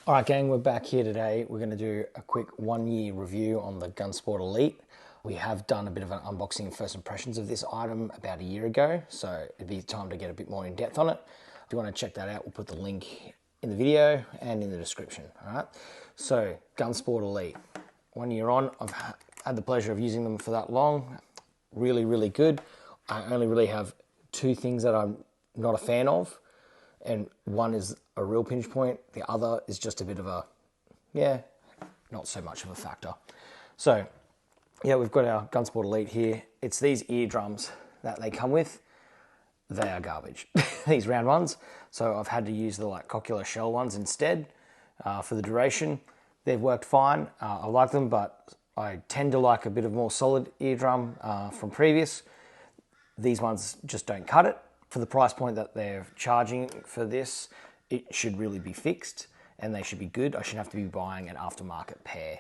All right, gang, we're back here today. We're going to do a quick 1 year review on the GUNSPORT ELITE. We have done a bit of an unboxing and first impressions of this item about a year ago, so it'd be time to get a bit more in depth on it. If you want to check that out, we'll put the link in the video and in the description. All right, so GUNSPORT ELITE, 1 year on. I've had the pleasure of using them for that long. Really, really good. I only really have two things that I'm not a fan of. And one is a real pinch point. The other is just a bit of a, not so much of a factor. So, yeah, we've got our GUNSPORT ELITE here. It's these eardrums that they come with. They are garbage, these round ones. So I've had to use the like coccular shell ones instead for the duration. They've worked fine. I like them, but I tend to like a bit of more solid eardrum from previous. These ones just don't cut it. For the price point that they're charging for this, it should really be fixed and they should be good. I shouldn't have to be buying an aftermarket pair.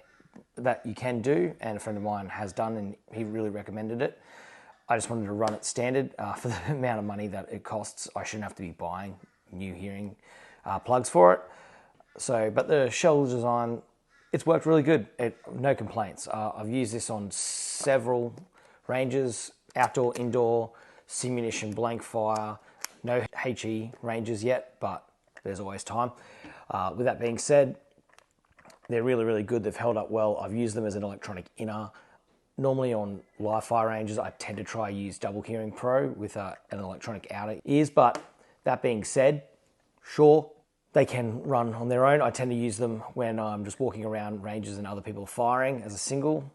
That you can do, and a friend of mine has done, and he really recommended it. I just wanted to run it standard for the amount of money that it costs. I shouldn't have to be buying new hearing plugs for it. So, but the shell design, it's worked really good. No complaints. I've used this on several ranges, outdoor, indoor, simunition, blank fire, no HE ranges yet, but there's always time. With that being said, they're really, really good. They've held up well. I've used them as an electronic inner. Normally on live fire ranges, I tend to try use Double Hearing Pro with an electronic outer ears, but that being said, sure, they can run on their own. I tend to use them when I'm just walking around ranges and other people are firing as a single.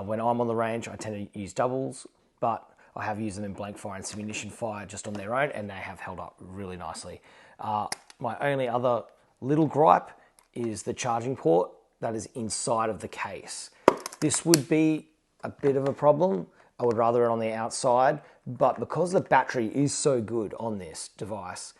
When I'm on the range, I tend to use doubles, but I have used them in blank fire and simunition fire just on their own, and they have held up really nicely. My only other little gripe is the charging port that is inside of the case. This would be a bit of a problem. I would rather it on the outside, but because the battery is so good on this device,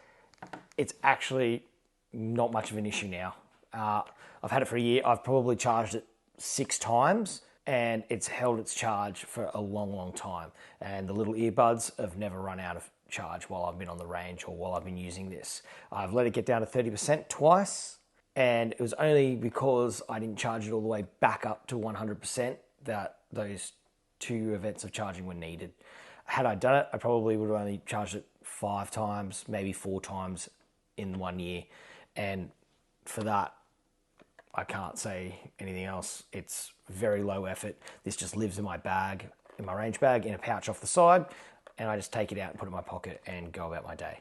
it's actually not much of an issue now. I've had it for a year. I've probably charged it 6 times. And it's held its charge for a long, long time. And the little earbuds have never run out of charge while I've been on the range or while I've been using this. I've let it get down to 30% twice, and it was only because I didn't charge it all the way back up to 100% that those 2 events of charging were needed. Had I done it, I probably would have only charged it 5 times, maybe 4 times in 1 year. And for that, I can't say anything else. It's very low effort. This just lives in my bag, in my range bag, in a pouch off the side, and I just take it out and put it in my pocket and go about my day.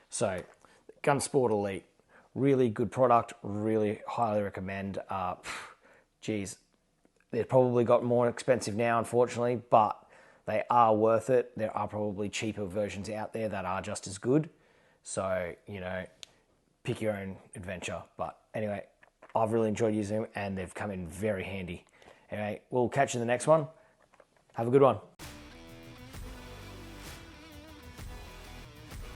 So, GUNSPORT ELITE, really good product, really highly recommend. Geez, they've probably got more expensive now, unfortunately, but they are worth it. There are probably cheaper versions out there that are just as good. So, you know, pick your own adventure. But anyway, I've really enjoyed using them, and they've come in very handy. Anyway, we'll catch you in the next one. Have a good one.